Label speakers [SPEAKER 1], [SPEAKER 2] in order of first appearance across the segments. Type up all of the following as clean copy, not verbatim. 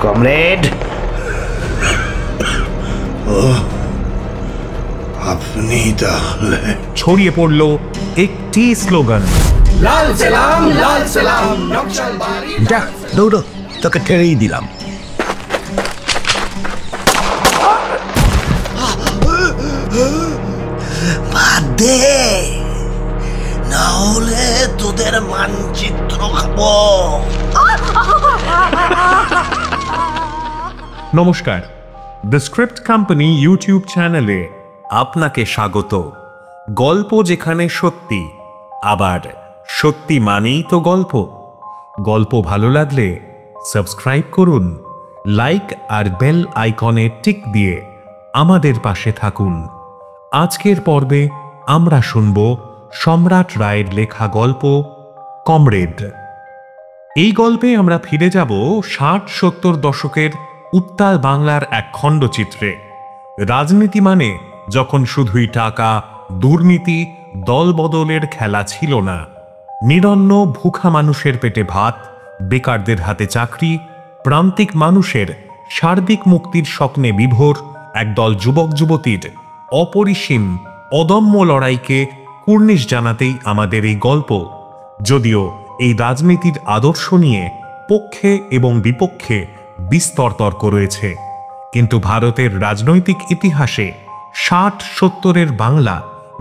[SPEAKER 1] Comrade, আপনি তাহলে?
[SPEAKER 2] ছড়িয়ে পড়ল একটি স্লোগান,
[SPEAKER 1] লাল সালাম, লাল সালাম, নকশালবাড়ি।
[SPEAKER 3] যা দৌড়ো, তোকে ছেড়েই দিলাম।
[SPEAKER 1] বাদ দে, না হলে তোদের মানচিত্র খাবো।
[SPEAKER 2] নমস্কার, দ্য স্ক্রিপ্ট কোম্পানি ইউটিউব চ্যানেলে আপনাকে স্বাগত। গল্প যেখানে সত্যি, আবার সত্যি মানেই তো গল্প। গল্প ভালো লাগলে সাবস্ক্রাইব করুন, লাইক আর বেল আইকনে টিক দিয়ে আমাদের পাশে থাকুন। আজকের পর্বে আমরা শুনব সম্রাট রায়ের লেখা গল্প কমরেড। এই গল্পে আমরা ফিরে যাব 60-70 দশকের উত্তাল বাংলার এক খণ্ডচিত্রে। রাজনীতি মানে যখন শুধুই টাকা, দুর্নীতি, দলবদলের খেলা ছিল না। নিরন্ন ভুখা মানুষের পেটে ভাত, বেকারদের হাতে চাকরি, প্রান্তিক মানুষের সার্বিক মুক্তির স্বপ্নে বিভোর একদল যুবক যুবতীর অপরিসীম অদম্য লড়াইকে কুর্নিশ জানাতেই আমাদের এই গল্প। যদিও এই রাজনীতির আদর্শ নিয়ে পক্ষে এবং বিপক্ষে বিস্তর তর্ক রয়েছে, কিন্তু ভারতের রাজনৈতিক ইতিহাসে 60-70-এর বাংলা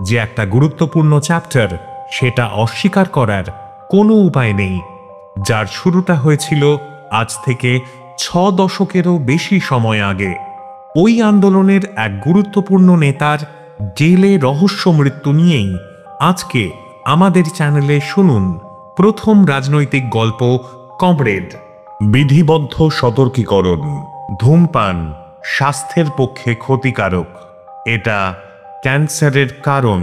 [SPEAKER 2] যে একটা গুরুত্বপূর্ণ চ্যাপ্টার, সেটা অস্বীকার করার কোনো উপায় নেই। যার শুরুটা হয়েছিল আজ থেকে 6 দশকেরও বেশি সময় আগে। ওই আন্দোলনের এক গুরুত্বপূর্ণ নেতার জেলে রহস্য মৃত্যু নিয়েই আজকে আমাদের চ্যানেলে শুনুন প্রথম রাজনৈতিক গল্প কমরেড। বিধিবদ্ধ সতর্কীকরণ: ধূমপান স্বাস্থ্যের পক্ষে ক্ষতিকারক, এটা ক্যান্সারের কারণ।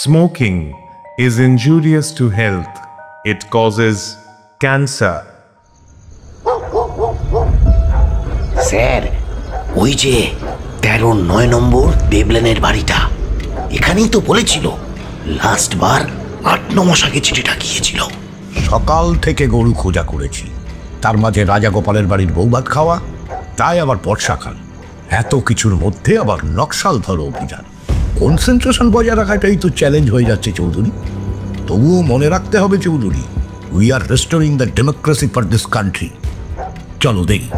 [SPEAKER 2] Smoking is injurious to health, it causes cancer.
[SPEAKER 1] Sir, ওই যে 13-9 নম্বর দেবলেনের বাড়িটা, এখানেই তো বলেছিল লাস্ট বার 8-9 মাস আগে চিঠিটা গিয়েছিল।
[SPEAKER 3] সকাল থেকে গরু খোঁজা করেছি, তার মাঝে রাজাগোপালের বাড়ির বৌভাত খাওয়া, তাই আবার বর্ষাকাল, এত কিছুর মধ্যে আবার নকশাল ধরো অভিযান। কনসেন্ট্রেশন বজায় রাখাটাই তো চ্যালেঞ্জ হয়ে যাচ্ছে চৌধুরী। তবুও মনে রাখতে হবে Chowdhury, we are restoring the democracy for this country. চলো দেখি,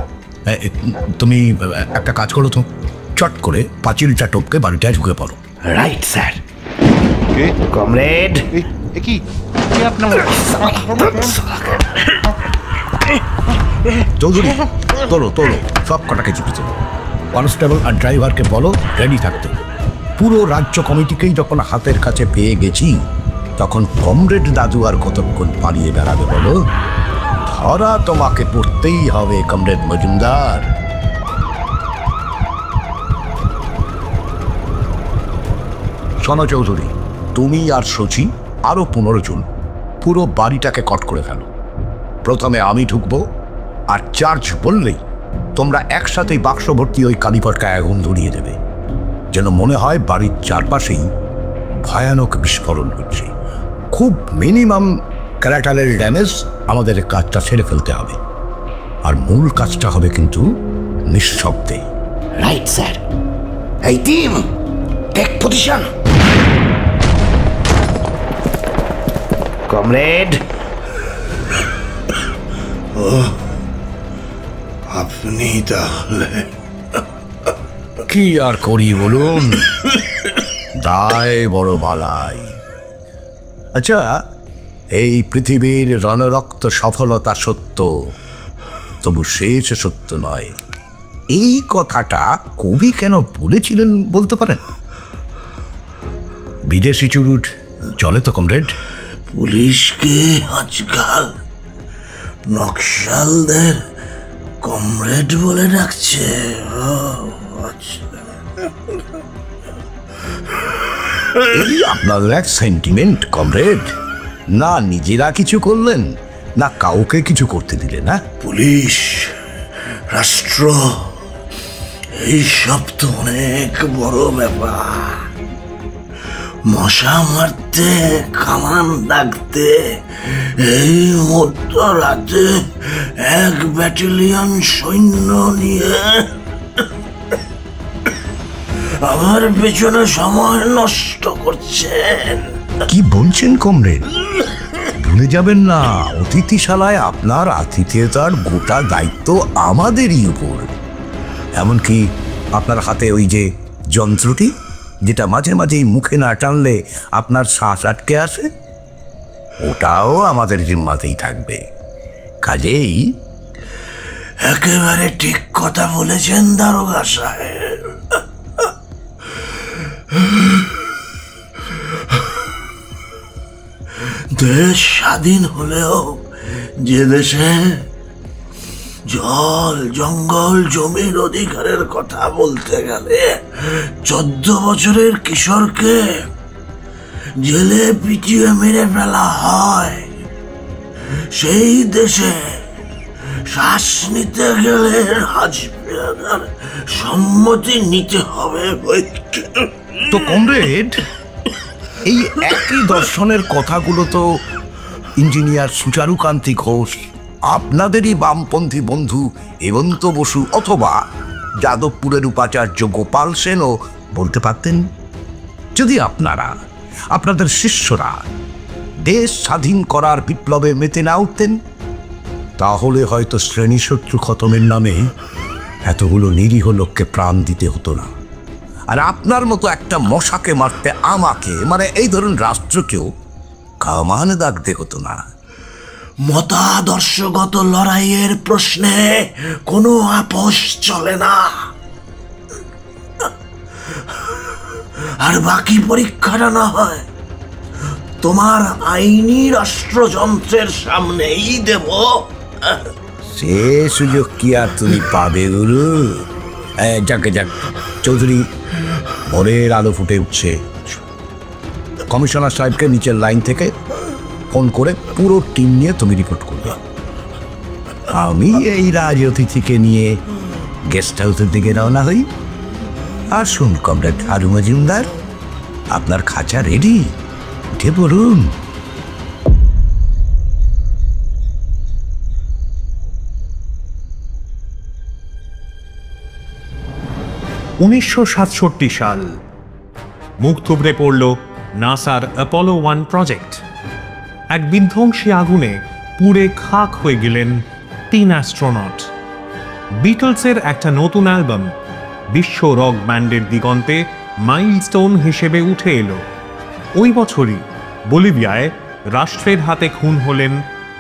[SPEAKER 3] তুমি একটা কাজ করো তো, চট করে পাঁচিলটা টপকে বাড়িটায় ঢুকে পড়ো।
[SPEAKER 1] Right sir. কমরেড,
[SPEAKER 3] চৌধুরী তোলো তোলো, সব কটাকে চিপে তোলো। কনস্টেবল আর ড্রাইভারকে বলো রেডি থাকতে। পুরো রাজ্য কমিটিকেই যখন হাতের কাছে পেয়ে গেছি, তখন কমরেড দাদু আর কতক্ষণ পালিয়ে বেড়াবে বলো? ধরা তোমাকে পড়তেই হবে কমরেড মজুমদার। শোনো চৌধুরী, তুমি আর শচী আরো 15 জন পুরো বাড়িটাকে কট করে ফেলো। প্রথমে আমি ঢুকবো, আর চার্জ বললেই তোমরা একসাথেই বাক্স ভর্তি ওই কালীপটকায় আগুন ধরিয়ে দেবে, যেন মনে হয় বাড়ির চারপাশেই ভয়ানক বিস্ফোরণ হচ্ছে। খুব মিনিমাম ক্যারাটারের ড্যামেজ, আমাদের কাজটা ছেড়ে ফেলতে হবে। আর মূল কাজটা হবে কিন্তু নিঃশব্দে।
[SPEAKER 1] Right sir. এই টিম, টেক পজিশন। কমরেড, আপনি তাহলে?
[SPEAKER 3] কি আর করি বলুন, দায় বড় বালাই। আচ্ছা, এই পৃথিবীর রণরক্ত সফলতা সত্য, তবু শেষ সত্য নয়। এই কথাটা কবি কেন বলেছিলেন বলতে পারেন? বিদেশি চুরুট চলে তো কমরেড?
[SPEAKER 1] পুলিশকে আজকাল নকশালদের কমরেড বলে ডাকছে।
[SPEAKER 3] আপনাদের এক সেন্টিমেন্ট কমরেড, না নিজেরা কিছু করলেন, না কাউকে কিছু করতে দিলে না।
[SPEAKER 1] পুলিশ, রাষ্ট্র, এই সব তো অনেক বড় ব্যাপার। মশা মারতে, কামান দাগতে এই মধ্যরাতে 1 ব্যাটালিয়ন সৈন্য নিয়ে আমার পেছনে সময় নষ্ট করছেন।
[SPEAKER 3] কি বলছেন কমরেড? ভুলে যাবেন না, অতিথিশালায় আপনার আতিথেয়তার গোটা দায়িত্ব আমাদেরই উপর। এমনকি আপনার হাতে ওই যে যন্ত্রটি, যেটা মাঝে মাঝেই মুখে না টানলে আপনার শ্বাস আটকে আসে, ওটাও আমাদের জিম্মাতেই থাকবে। কাজেই
[SPEAKER 1] একেবারে ঠিক কথা বলেছেন দারোগা সাহেব। দেশ স্বাধীন হলেও যে দেশে জল, জঙ্গল, জমির অধিকারের কথা বলতে গেলে 14 বছরের কিশোরকে জেলে পিটিয়ে মেরে ফেলা হয়, সেই দেশে শ্বাস নিতে গেলে হাজবেন্ডের সম্মতি নিতে হবে।
[SPEAKER 3] তো কমরেড, এই একই দর্শনের কথাগুলো তো ইঞ্জিনিয়ার সুচারুকান্তি ঘোষ, আপনাদেরই বামপন্থী বন্ধু হেমন্ত বসু অথবা যাদবপুরের উপাচার্য গোপাল সেনও বলতে পারতেন। যদি আপনাদের শিষ্যরা দেশ স্বাধীন করার বিপ্লবে মেতে না উঠতেন, তাহলে হয়তো শ্রেণীশত্রু খতমের নামে এতগুলো নিরীহ লোককে প্রাণ দিতে হতো না। আর আপনার মতো একটা মশাকে মারতে আমাকে, মানে এই ধরুন রাষ্ট্রকেও, কামান দাগতে হতো না।
[SPEAKER 1] মতাদর্শগত লড়াইয়ের প্রশ্নে কোনো আপোষ চলে না। আর বাকি পরীক্ষাটা না হয় তোমার আইনি রাষ্ট্রযন্ত্রের সামনেই দেব।
[SPEAKER 3] সে সুযোগ কি আর তুমি পাবে গুরু? যাকে যাক চৌধুরী, ভোরের আলো ফুটে উঠছে। কমিশনার সাহেবকে নিচের লাইন থেকে ফোন করে পুরো টিম নিয়ে তুমি রিপোর্ট করবে। আমি এই রাজ অতিথিকে নিয়ে গেস্ট হাউসের দিকে রওনা হই। আসুন কমরেড হারু মজুমদার, আপনার খাঁচা রেডি, উঠে পড়ুন।
[SPEAKER 2] –1967 সাল। মুখ থুবড়ে পড়ল নাসার অ্যাপোলো 1 প্রজেক্ট। এক বিধ্বংসী আগুনে পুড়ে খাক হয়ে গেলেন 3 অ্যাস্ট্রোনট। বিটলসের একটা নতুন অ্যালবাম বিশ্ব রক ব্যান্ডের দিগন্তে মাইলস্টোন হিসেবে উঠে এলো। ওই বছরই বলিভিয়ায় রাষ্ট্রের হাতে খুন হলেন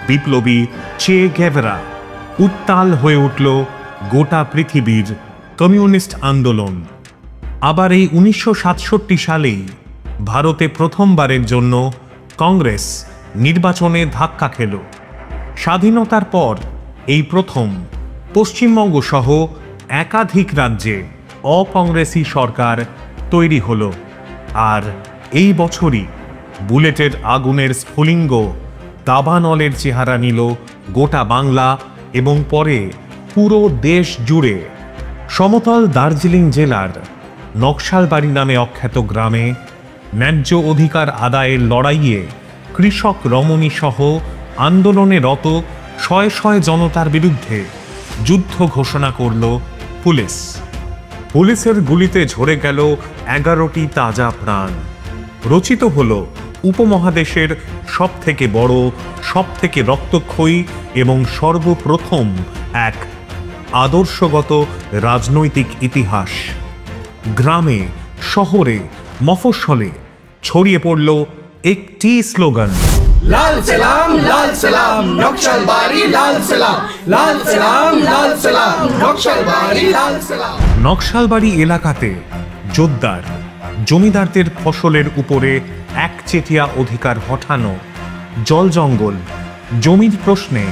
[SPEAKER 2] বিপ্লবী চে গেভেরা। উত্তাল হয়ে উঠল গোটা পৃথিবীর কমিউনিস্ট আন্দোলন। আবার এই 1967 সালেই ভারতে প্রথমবারের জন্য কংগ্রেস নির্বাচনে ধাক্কা খেল। স্বাধীনতার পর এই প্রথম পশ্চিমবঙ্গ সহ একাধিক রাজ্যে অকংগ্রেসি সরকার তৈরি হলো। আর এই বছরই বুলেটের আগুনের স্ফুলিঙ্গ দাবানলের চেহারা নিল গোটা বাংলা এবং পরে পুরো দেশ জুড়ে। সমতল দার্জিলিং জেলার নকশালবাড়ি নামে অখ্যাত গ্রামে ন্যায্য অধিকার আদায়ের লড়াইয়ে কৃষক রমণী সহ আন্দোলনে রত শয়ে শয়ে জনতার বিরুদ্ধে যুদ্ধ ঘোষণা করল পুলিশ। পুলিশের গুলিতে ঝরে গেল 11টি তাজা প্রাণ। রচিত হল উপমহাদেশের সবথেকে বড়, সবথেকে রক্তক্ষয়ী এবং সর্বপ্রথম এক আদর্শগত রাজনৈতিক ইতিহাস। গ্রামে, শহরে, মফস্বলে ছড়িয়ে পড়ল একটি স্লোগান,
[SPEAKER 4] লাল সালাম, লাল সালাম, নকশালবাড়ি লাল সালাম, লাল সালাম, লাল সালাম, নকশালবাড়ি লাল সালাম।
[SPEAKER 2] নকশালবাড়ি এলাকাতে জোরদার জমিদারদের ফসলের উপরে একচেটিয়া অধিকার হঠানো, জল জঙ্গল, জমির প্রশ্নে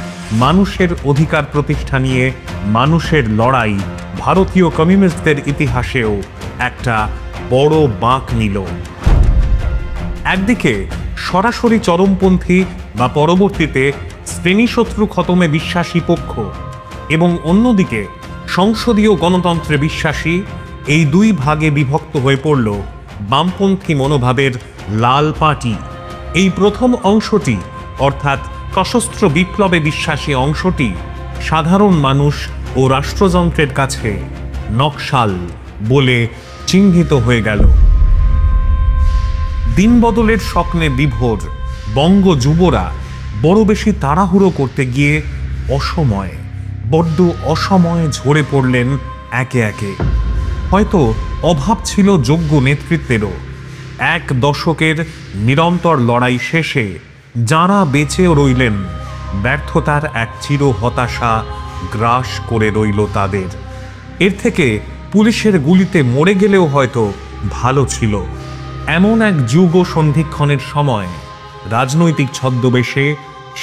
[SPEAKER 2] মানুষের অধিকার প্রতিষ্ঠা নিয়ে মানুষের লড়াই ভারতীয় কমিউনিস্টদের ইতিহাসেও একটা বড় বাঁক নিল। একদিকে সরাসরি চরমপন্থী বা পরবর্তীতে শ্রেণীশত্রু খতমে বিশ্বাসী পক্ষ এবং অন্যদিকে সংসদীয় গণতন্ত্রে বিশ্বাসী, এই দুই ভাগে বিভক্ত হয়ে পড়ল বামপন্থী মনোভাবের লাল পার্টি। এই প্রথম অংশটি অর্থাৎ সশস্ত্র বিপ্লবে বিশ্বাসী অংশটি সাধারণ মানুষ ও রাষ্ট্রযন্ত্রের কাছে নকশাল বলে চিহ্নিত হয়ে গেল। দিনবদলের স্বপ্নে বিভোর বঙ্গ যুবরা বড় বেশি তাড়াহুড়ো করতে গিয়ে বড্ড অসময়ে ঝরে পড়লেন একে একে। হয়তো অভাব ছিল যোগ্য নেতৃত্বেরও। 1 দশকের নিরন্তর লড়াই শেষে যাঁরা বেঁচে রইলেন, ব্যর্থতার এক চির হতাশা গ্রাস করে রইল তাদের। এর থেকে পুলিশের গুলিতে মরে গেলেও হয়তো ভালো ছিল। এমন এক যুগ সন্ধিক্ষণের সময় রাজনৈতিক ছদ্মবেশে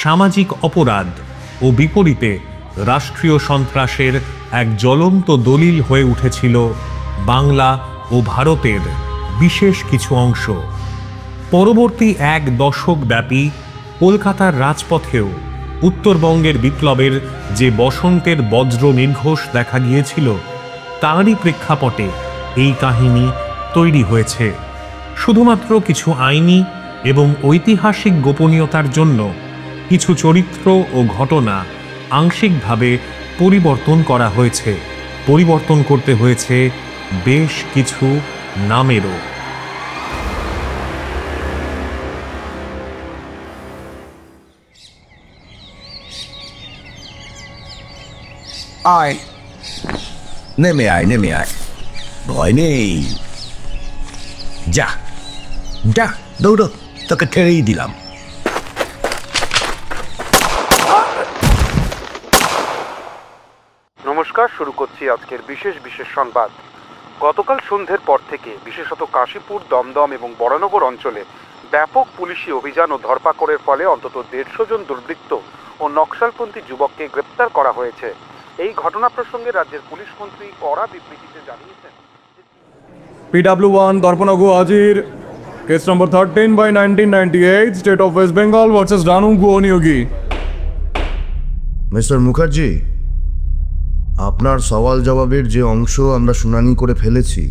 [SPEAKER 2] সামাজিক অপরাধ ও বিপরীতে রাষ্ট্রীয় সন্ত্রাসের এক জ্বলন্ত দলিল হয়ে উঠেছিল বাংলা ও ভারতের বিশেষ কিছু অংশ। পরবর্তী 1 দশক ব্যাপী কলকাতার রাজপথেও উত্তরবঙ্গের বিপ্লবের যে বসন্তের বজ্র নির্ঘোষ দেখা গিয়েছিল, তারই প্রেক্ষাপটে এই কাহিনী তৈরি হয়েছে। শুধুমাত্র কিছু আইনি এবং ঐতিহাসিক গোপনীয়তার জন্য কিছু চরিত্র ও ঘটনা আংশিকভাবে পরিবর্তন করা হয়েছে। পরিবর্তন করতে হয়েছে বেশ কিছু নামেরও।
[SPEAKER 3] আয়, নেমে আয়, ভয় নেই। যা যা, দৌড়ো, তোকে ছেড়েই দিলাম।
[SPEAKER 5] নমস্কার, শুরু করছি আজকের বিশেষ সংবাদ। গতকাল সন্ধ্যের পর থেকে বিশেষত কাশীপুর, দমদম এবং বরানগর অঞ্চলে ব্যাপক পুলিশি অভিযান ও ধরপাকড়ের ফলে অন্তত 150 জন দুর্বৃত্ত ও নকশালপন্থী যুবককে গ্রেপ্তার করা হয়েছে। এই ঘটনা প্রসঙ্গে রাজ্যের পুলিশ মন্ত্রী কড়া বিবৃতিতে জানিয়েছেন,
[SPEAKER 6] PW1 দর্পণগু হাজির। Case number 13/1998, state of West Bengal versus Ranu Guhaniyogi.
[SPEAKER 7] Mister Mukherjee, আপনার সওয়াল জবাবের যে অংশ আমরা শুনানি করে ফেলেছি,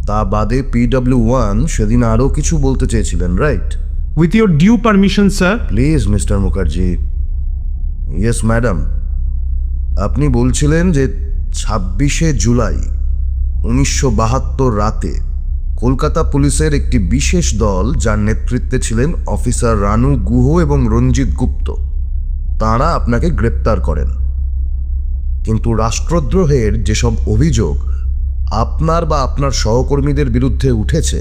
[SPEAKER 7] তা বাদে PW1 সেদিন আরও কিছু বলতে চেয়েছিলেন, right?
[SPEAKER 8] With your due permission, sir.
[SPEAKER 7] Please mister Mukherjee. Yes madam, আপনি বলছিলেন যে 26শে জুলাই 1972 রাতে কলকাতা পুলিশের একটি বিশেষ দল, যার নেতৃত্বে ছিলেন অফিসার রানু গুহ এবং রঞ্জিত গুপ্ত, তাঁরা আপনাকে গ্রেপ্তার করেন। কিন্তু রাষ্ট্রদ্রোহের যেসব অভিযোগ আপনার বা আপনার সহকর্মীদের বিরুদ্ধে উঠেছে,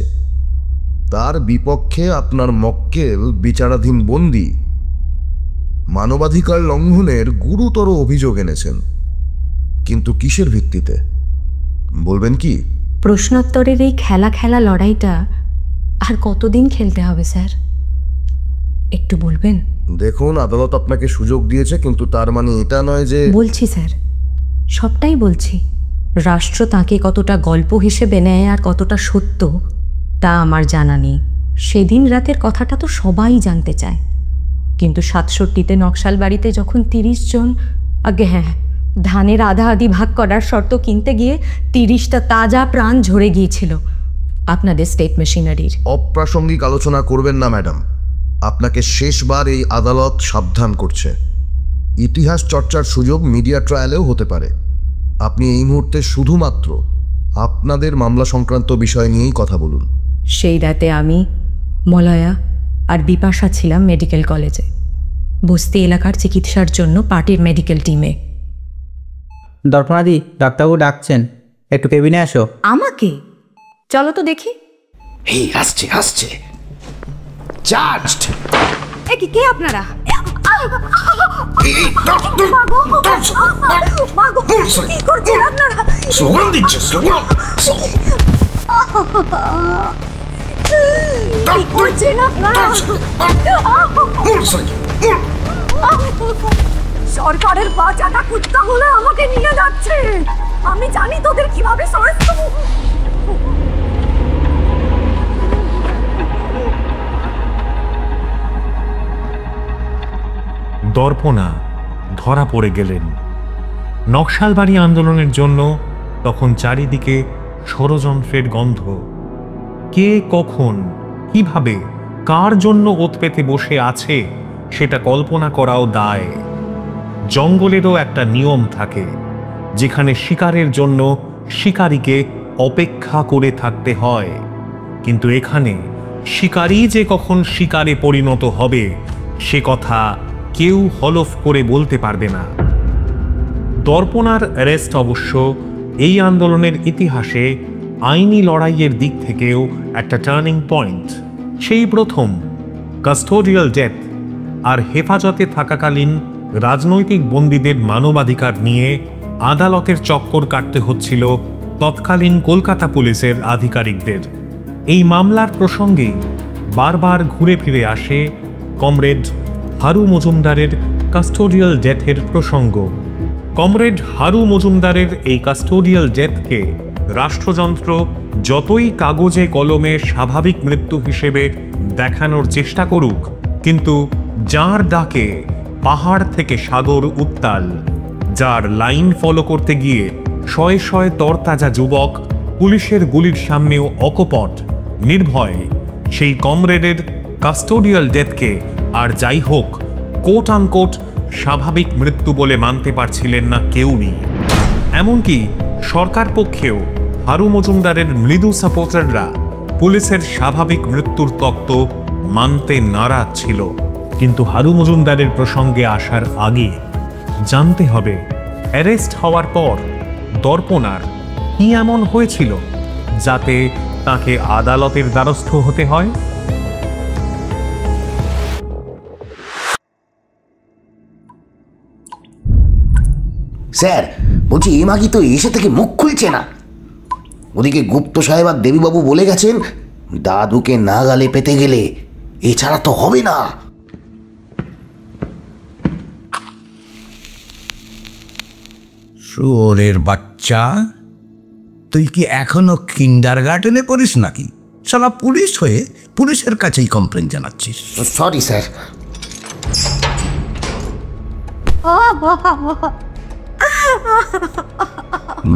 [SPEAKER 7] তার বিপক্ষে আপনার মক্কেল বিচারাধীন বন্দী মানবাধিকার লঙ্ঘনের গুরুতর অভিযোগ এনেছেন। কিন্তু কিসের ভিত্তিতে বলবেন কি?
[SPEAKER 9] প্রশ্নোত্তরের এই খেলা লড়াইটা আর কতদিন খেলতে হবে স্যার, একটু বলবেন?
[SPEAKER 7] দেখুন, আদালত আপনাকে সুযোগ দিয়েছে, কিন্তু তার মানে এটা নয় যে...
[SPEAKER 9] বলছি স্যার, সবটাই বলছি। রাষ্ট্র তাকে কতটা গল্প হিসেবে নেয় আর কতটা সত্য, তা আমার জানা নেই। সেদিন রাতের কথাটা তো সবাই জানতে চায়, কিন্তু 67তে নকশাল বাড়িতে যখন 30 জন, আগে হ্যাঁ, ধানের আধা আধি ভাগ করার শর্ত কিনতে গিয়ে 30টা তাজা প্রাণ ঝরে গিয়েছিল আপনাদের স্টেট মেশিনারির।
[SPEAKER 7] অপ্রাসঙ্গিক আলোচনা করবেন না ম্যাডাম। আপনাকে শেষবার এই আদালত সাবধান করছে। ইতিহাস চর্চার সুযোগ মিডিয়া ট্রায়ালেও হতে পারে। আপনি এই মুহূর্তে শুধুমাত্র আপনাদের মামলা সংক্রান্ত বিষয় নিয়েই কথা বলুন।
[SPEAKER 9] সেই রাতে আমি, মলয়া আর বিপাশা ছিলাম মেডিকেল কলেজে, বস্তি এলাকার চিকিৎসার জন্য পার্টির মেডিকেল টিমে।
[SPEAKER 10] দর্পণাদি, ডাক্তারবাবু ডাকছেন, একটু কেবিনে আসো।
[SPEAKER 9] আমাকে? চলো তো দেখি।
[SPEAKER 1] এই আসছে চার্জড।
[SPEAKER 9] কে আপনারা?
[SPEAKER 1] স্লোগান দিচ্ছে, স্লোগান।
[SPEAKER 9] সরকারের বাঁচাটা কুত্তা হলে আমাকে নিয়ে যাচ্ছে। আমি জানি তোদের কিভাবে সরাস্ত।
[SPEAKER 2] দর্পণা ধরা পড়ে গেলেন। নকশালবাড়ি আন্দোলনের জন্য তখন চারিদিকে ষড়যন্ত্রের গন্ধ। কে কখন কিভাবে কার জন্য ওত পেতে বসে আছে সেটা কল্পনা করাও দায়। জঙ্গলেরও একটা নিয়ম থাকে, যেখানে শিকারের জন্য শিকারীকে অপেক্ষা করে থাকতে হয়, কিন্তু এখানে শিকারী যে কখন শিকারে পরিণত হবে সে কথা কেউ হলফ করে বলতে পারবে না। দর্পণার অ্যারেস্ট অবশ্য এই আন্দোলনের ইতিহাসে আইনি লড়াইয়ের দিক থেকেও একটা টার্নিং পয়েন্ট। সেই প্রথম কাস্টোডিয়াল ডেথ আর হেফাজতে থাকাকালীন রাজনৈতিক বন্দীদের মানবাধিকার নিয়ে আদালতের চক্কর কাটতে হচ্ছিল তৎকালীন কলকাতা পুলিশের আধিকারিকদের। এই মামলার প্রসঙ্গে বারবার ঘুরে ফিরে আসে কমরেড হারু মজুমদারের কাস্টোডিয়াল ডেথের প্রসঙ্গ। কমরেড হারু মজুমদারের এই কাস্টোডিয়াল ডেথকে রাষ্ট্রযন্ত্র যতই কাগজে কলমে স্বাভাবিক মৃত্যু হিসেবে দেখানোর চেষ্টা করুক, কিন্তু যার ডাকে পাহাড় থেকে সাগর উত্তাল, যার লাইন ফলো করতে গিয়ে শয়ে শয়ে তরতাজা যুবক পুলিশের গুলির সামনেও অকপট নির্ভয়, সেই কমরেডের কাস্টোডিয়াল ডেথকে আর যাই হোক কোট আনকোট স্বাভাবিক মৃত্যু বলে মানতে পারছিলেন না কেউই। এমনকি সরকার পক্ষেও হারু মজুমদারের মৃদু সাপোর্টাররা পুলিশের স্বাভাবিক মৃত্যুর তত্ত্ব মানতে নারাজ ছিল। কিন্তু হারু মজুমদারের প্রসঙ্গে আসার আগে জানতে হবে অ্যারেস্ট হওয়ার পর দর্পণার কি এমন হয়েছিল যাতে তাকে আদালতের দ্বারস্থ হতে হয়।
[SPEAKER 1] স্যার বলছি, এ মাগি তো এসে থেকে মুখ খুলছে না। ওদিকে গুপ্ত সাহেব আর দেবীবাবু বলে গেছেন দাদুকে নাগালে পেতে গেলে এছাড়া তো হবে না।
[SPEAKER 3] শুয়োরের বাচ্চা, তুই কি এখনো কিন্ডার গার্ডেনে পড়িস নাকি? শালা পুলিশ হয়ে পুলিশের কাছেই কমপ্লেন জানাচ্ছিস।
[SPEAKER 1] Sorry sir.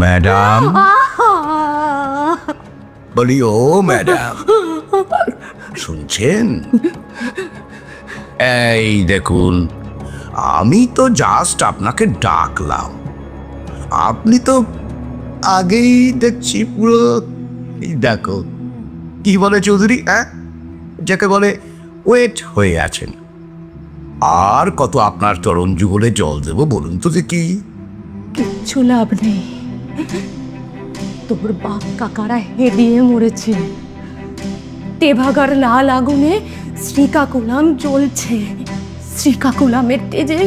[SPEAKER 3] ম্যাডাম বলি, ও ম্যাডাম শুনছেন? এই দেখুন, আমি তো জাস্ট আপনাকে ডাকলাম, আপনি তো আগেই দেখছি পুরো দেখো কি বলে চৌধুরী, হ্যাঁ, যাকে বলে ওয়েট হয়ে আছেন। আর কত আপনার চরণ যুগলে জল দেবো বলুন তো দেখি?
[SPEAKER 9] কিচ্ছু লাভ নেই, তোর বাপ কাকারা হেডিয়ে মরেছে। তেভাগার লাল আগুনে শ্রীকাকুলাম জ্বলছে, শ্রীকাকুলামের তেজে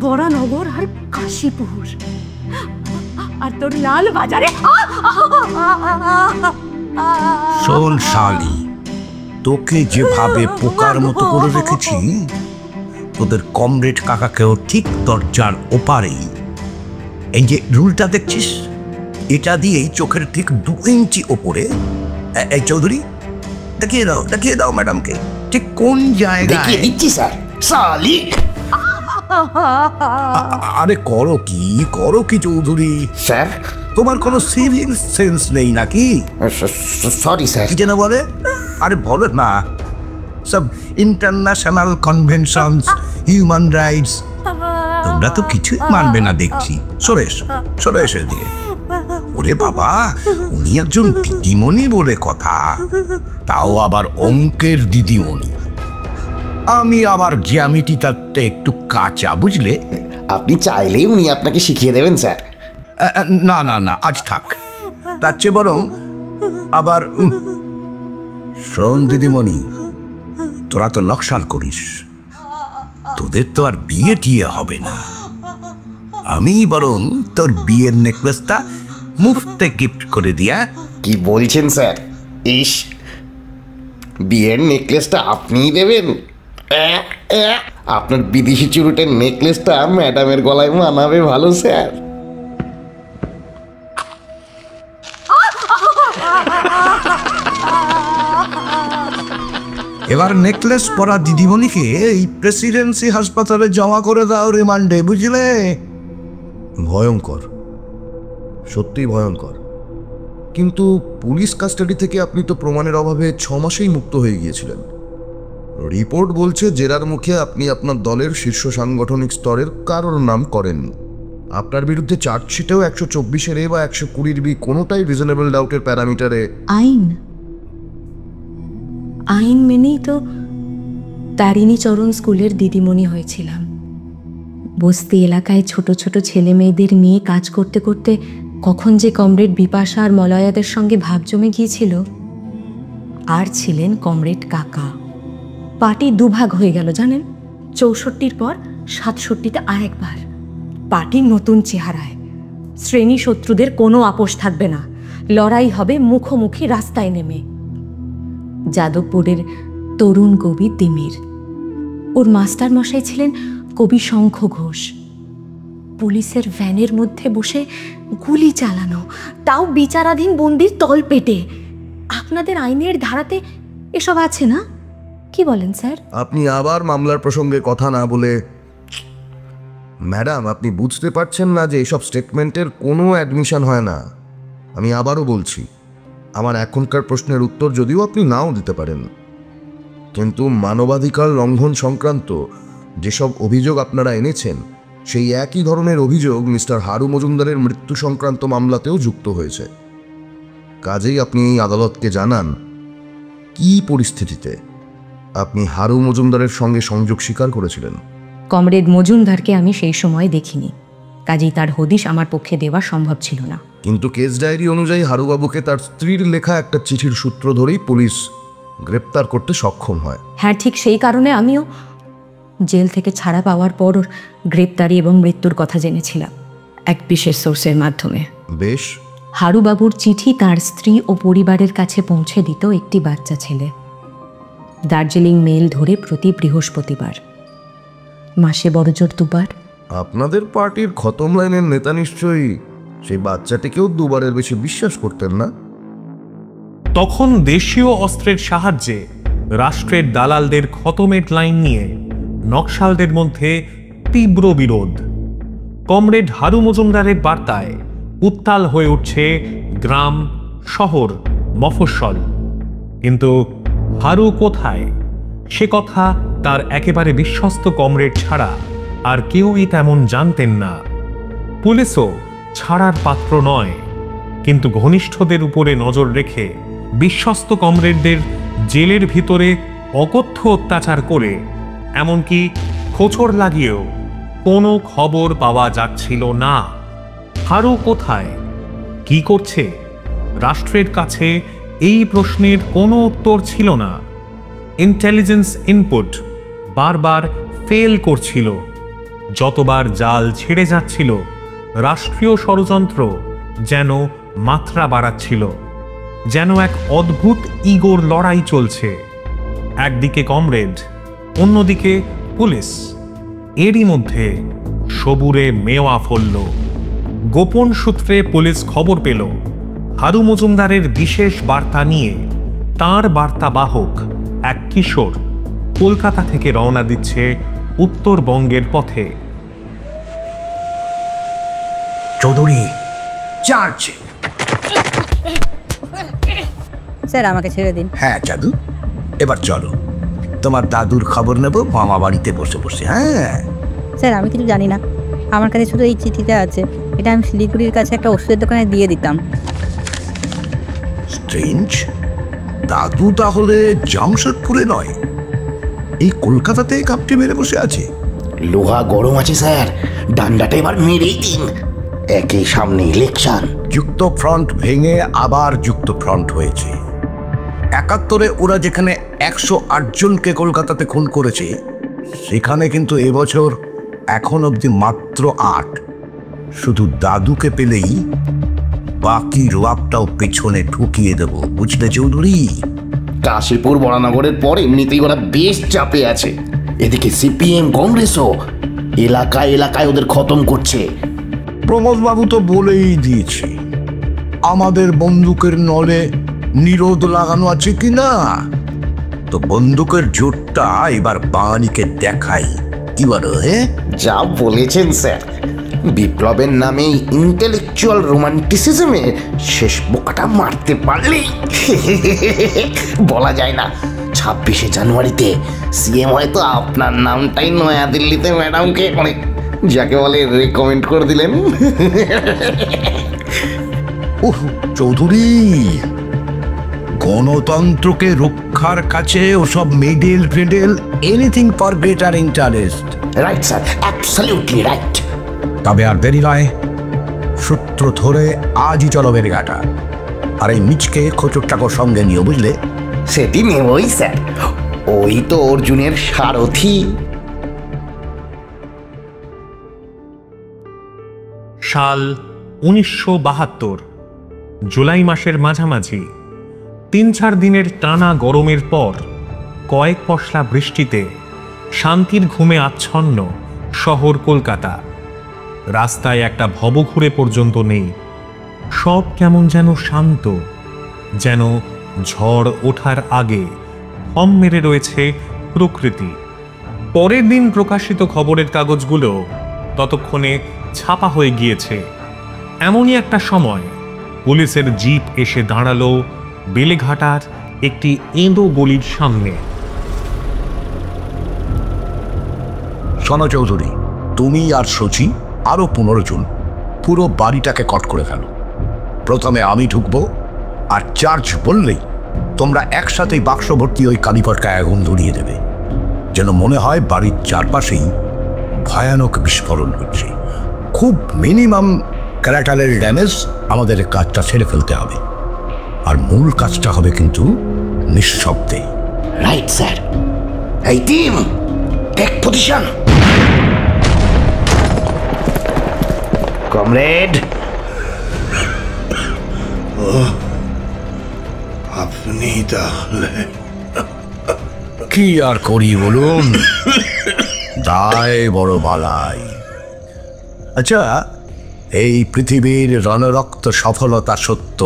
[SPEAKER 9] বরানগর আর কাশীপুর, আর তোর লাল বাজারে।
[SPEAKER 3] শোন শালি, তোকে যেভাবে পোকার মতো করে রেখেছি, তোদের কমরেড কাকাকেও ঠিক দরজার ওপারেই। এই যে রুলটা দেখছিস, এটা দিয়েই চোখের ঠিক 2 ইঞ্চি ওপরে। এই চৌধুরী, দেখিয়ে দাও ম্যাডামকে ঠিক কোন জায়গায়।
[SPEAKER 1] দিচ্ছি স্যার। সালি,
[SPEAKER 3] আরে করো কি চৌধুরী?
[SPEAKER 1] স্যার
[SPEAKER 3] তোমার কোনো সিভিল সেন্স নেই নাকি?
[SPEAKER 1] Sorry sir.
[SPEAKER 3] কি যেন বলে? আরে বলো না, সব ইন্টারন্যাশনাল কনভেনশনস, হিউম্যান রাইটস, তোমরা তো কিছুই মানবে না দেখছি। সরে এসে দিয়ে। ওরে বাবা, উনি একজন দিদিমণি বলে কথা, তাও আবার অঙ্কের দিদিমণি। আমি আবার জ্যামিতিটাতে একটু কাঁচা, বুঝলে?
[SPEAKER 1] আপনি চাইলেই উনি আপনাকে শিখিয়ে দেবেন স্যার।
[SPEAKER 3] না আজ থাক, তার চেয়ে বরং আবার শোন দিদিমণি, তোরা তো নকশাল করিস, তোদের তো আর বিয়ে টিয়ে হবে না। আমি বরং তোর বিয়ের নেকলেসটা মুফতে গিফট করে দিয়া।
[SPEAKER 1] কি বলছেন স্যার? ইস, বিয়ের নেকলেসটা আপনিই দেবেন? আপনার বিদেশি চুরুটের নেকলেসটা ম্যাডামের গলায় মানাবে ভালো স্যার।
[SPEAKER 3] এবার নেকলেস পরা দিদিমণিকে এই প্রেসিডেন্সি হাসপাতালে জমা করে দাও রিমান্ডে, বুঝলে?
[SPEAKER 7] ভয়ঙ্কর, সত্যি ভয়ঙ্কর। কিন্তু পুলিশ কাস্টাডি থেকে আপনি তো প্রমাণের অভাবে 6 মাসেই মুক্ত হয়ে গিয়েছিলেন। রিপোর্ট বলছে জেরার মুখে আপনি আপনার দলের শীর্ষ সাংগঠনিক স্তরের কারোর নাম করেন। আপনার বিরুদ্ধে চার্জশিটেও 124-এর A বা 120-এর B কোনোটাই রিজনেবল ডাউটের প্যারামিটারে।
[SPEAKER 9] আইন মেনেই তো তারিণী চরণ স্কুলের দিদিমণি হয়েছিলাম। বস্তি এলাকায় ছোট ছোট ছেলে মেয়েদের নিয়ে কাজ করতে করতে কখন যে কমরেড বিপাশা আর মলয়াদের সঙ্গে ভাব জমে গিয়েছিল। আর ছিলেন কমরেড কাকা। পার্টি দুভাগ হয়ে গেল জানেন, 64-র পর 67-তে আরেকবার। পার্টির নতুন চেহারায়। শ্রেণী শত্রুদের কোনো আপোষ থাকবে না, লড়াই হবে মুখোমুখি রাস্তায় নেমে। যাদবপুরের তরুণ কবি তিমির, ওর মাস্টার মশাই ছিলেন কবি শঙ্খ ঘোষ। পুলিশের ভ্যানের মধ্যে বসে গুলি চালানো, তাও বিচারাধীন বন্দির তল পেটে। আপনাদের আইনের ধারাতে এসব আছে না? কি বলেন স্যার?
[SPEAKER 7] আপনি আবার মামলার প্রসঙ্গে কথা না বলে। ম্যাডাম, আপনি বুঝতে পারছেন না যে এসব স্টেটমেন্টের কোনো অ্যাডমিশন হয় না। আমি আবারও বলছি, আমার এখনকার প্রশ্নের উত্তর যদিও আপনি নাও দিতে পারেন, কিন্তু মানবাধিকার লঙ্ঘন সংক্রান্ত যেসব অভিযোগ আপনারা এনেছেন সেই একই ধরনের অভিযোগ মিস্টার হারু মজুমদারের মৃত্যু সংক্রান্ত মামলাতেও যুক্ত হয়েছে। কাজেই আপনি এই আদালতকে জানান কি পরিস্থিতিতে আপনি হারু মজুমদারের সঙ্গে সংযোগ স্বীকার করেছিলেন।
[SPEAKER 9] কমরেড মজুমদারকে আমি সেই সময় দেখিনি, কাজেই তার হদিশ আমার পক্ষে দেওয়া সম্ভব ছিল না।
[SPEAKER 7] কিন্তু কেস ডায়েরি অনুযায়ী হারুবাবুকে তার স্ত্রীর লেখা একটা চিঠির সূত্র ধরেই পুলিশ গ্রেপ্তার করতে সক্ষম হয়।
[SPEAKER 9] হ্যাঁ, ঠিক সেই কারণে আমিও জেল থেকে ছাড়া পাওয়ার পর গ্রেপ্তারি এবং মৃত্যুর কথা জেনেছিলাম এক বিশেষ সোর্সের মাধ্যমে।
[SPEAKER 7] বেশ।
[SPEAKER 9] হারুবাবুর চিঠি তার স্ত্রী ও পরিবারের কাছে পৌঁছে দিত একটি বাচ্চা ছেলে। দার্জিলিং মেল ধরে প্রতি বৃহস্পতিবার, মাসে বড়জোর 2 বার।
[SPEAKER 7] আপনাদের পার্টির খতম লাইনের নেতা নিশ্চয়ই সেই বাচ্চাটিকেও 2 বারের বেশি বিশ্বাস করতেন না?
[SPEAKER 2] তখন দেশীয় অস্ত্রের সাহায্যে রাষ্ট্রের দালালদের খতমের লাইন নিয়ে নকশালদের মধ্যে তীব্র বিরোধ। কমরেড হারু মজুমদারের বার্তায় উত্তাল হয়ে উঠছে গ্রাম, শহর, মফস্বল। কিন্তু হারু কোথায় সে কথা তার একেবারে বিশ্বস্ত কমরেড ছাড়া আর কেউই তেমন জানতেন না। পুলিশও ছাড়ার পাত্র নয়, কিন্তু ঘনিষ্ঠদের উপরে নজর রেখে বিশ্বস্ত কমরেডদের জেলের ভিতরে অকথ্য অত্যাচার করে, এমনকি খোঁচড় লাগিয়েও কোনো খবর পাওয়া যাচ্ছিল না। হারু কোথায়, কি করছে, রাষ্ট্রের কাছে এই প্রশ্নের কোনো উত্তর ছিল না। ইন্টেলিজেন্স ইনপুট বারবার ফেল করছিল। যতবার জাল ছেড়ে যাচ্ছিল, রাষ্ট্রীয় ষড়যন্ত্র যেন মাত্রা বাড়াচ্ছিল। যেন এক অদ্ভুত ইগোর লড়াই চলছে। একদিকে কমরেড, অন্যদিকে পুলিশ। এরই মধ্যে সবুরে মেওয়া ফলল। গোপন সূত্রে পুলিশ খবর পেল হারু মজুমদারের বিশেষ বার্তা নিয়ে তাঁর বার্তাবাহক এক কিশোর কলকাতা থেকে রওনা দিচ্ছে উত্তরবঙ্গের পথে।
[SPEAKER 3] চৌধুরী, চার্জ।
[SPEAKER 11] স্যার, আমাকে ছেড়ে দিন।
[SPEAKER 3] হ্যাঁ জাদু, এবার চলো, তোমার দাদুর খবর নেব মামা বাড়িতে বসে বসে। হ্যাঁ
[SPEAKER 11] স্যার, আমি কিছু জানি না, আমার কাছে শুধু এই চিঠিটা আছে। এটা আমি শিলিগুড়ির কাছে একটা ওষুধের দোকানে দিয়ে দিতাম।
[SPEAKER 3] স্ট্রেঞ্জ, দাদু তাহলে জামশেদপুরে নয়, এই কলকাতাতে কাপটি মেরে বসে আছে।
[SPEAKER 1] লোহা গরম আছে স্যার, ডান্ডাটা এবার মেরেই দিন। একই সামনে ইলেকশন।
[SPEAKER 3] যুক্ত ফ্রন্ট ভেঙে আবার যুক্ত ফ্রন্ট হয়েছে। 71-এ ওরা যেখানে 108 জনকে কলকাতাতে খুন করেছে, সেখানে কিন্তু এবছর এখন অবধি মাত্র 8। শুধু দাদুকে পেলেই বাকি রোয়াবটাও পেছনে ঠুকিয়ে দেব, বুঝলে চৌধুরী?
[SPEAKER 1] কাশীপুর বরানগরের পর এমনিতেই ওরা বেশ চাপে আছে। এদিকে সিপিএম কংগ্রেসও এলাকায় এলাকায় ওদের খতম করছে।
[SPEAKER 3] প্রমোদবাবু তো বলেই দিয়েছে আমাদের বন্দুকের নলে নিরোধ লাগানো আছে কিনা। তো বন্দুকের জোরটা এবার বাঙালিকে দেখাই, কি বলো? হ্যাঁ,
[SPEAKER 1] যা বলেছেন স্যার। বিপ্লবের নামে ইন্টেলেকচুয়াল রোমান্টিসিজমে শেষ বোকাটা মারতে পারলেই বলা যায় না 26শে জানুয়ারিতে সিএম হয়তো আপনার নামটাই নয়াদিল্লিতে ম্যাডামকে অনেক যাকে বলে রেকমেন্ড করে দিলেন।
[SPEAKER 3] ওহ চৌধুরী, গণতন্ত্রকে রক্ষার কাছে ওসব মেডেল ফেডেল anything for greater interest.
[SPEAKER 1] Right sir, absolutely right.
[SPEAKER 3] তবে আর দেরি নয়, সূত্র ধরে আজই চলো বেরিঘাটা। আর এই মিচকে খোঁচরটাকে সঙ্গে নিয়ে, বুঝলে?
[SPEAKER 1] সেটি নেবই স্যার, ওই তো অর্জুনের সারথি।
[SPEAKER 2] সাল 1972, জুলাই মাসের মাঝামাঝি। 3-4 দিনের টানা গরমের পর কয়েক পশলা বৃষ্টিতে শান্তির ঘুমে আচ্ছন্ন শহর কলকাতা। রাস্তায় একটা ভবঘুরে পর্যন্ত নেই, সব কেমন যেন শান্ত, যেন ঝড় ওঠার আগে থম মেরে রয়েছে প্রকৃতি। পরের দিন প্রকাশিত খবরের কাগজগুলো ততক্ষণে ছাপা হয়ে গিয়েছে। এমনই একটা সময় পুলিশের জিপ এসে দাঁড়ালো বেলেঘাটার একটি এঁদো গলির সামনে।
[SPEAKER 3] শোনো চৌধুরী, তুমি আর সচি আরো 15 জন পুরো বাড়িটাকে কট করে ফেলো। প্রথমে আমি ঢুকবো, আর চার্জ বললেই তোমরা একসাথেই বাক্স ভর্তি ওই কালীপটকায় আগুন ধরিয়ে দেবে, যেন মনে হয় বাড়ির চারপাশেই ভয়ানক বিস্ফোরণ হচ্ছে। খুব মিনিমাম ক্যারাটারের ড্যামেজ আমাদের কাজটা ছেড়ে ফেলতে হবে, আর মূল কাজটা হবে কিন্তু নিঃশব্দে।
[SPEAKER 1] Right sir. এই টিম, টেক পজিশন। কমরেড,
[SPEAKER 3] আপনি তাহলে কি আর করি বলুন, দায় বড় বালাই। আচ্ছা, এই পৃথিবীর রণরক্ত সফলতা সত্য,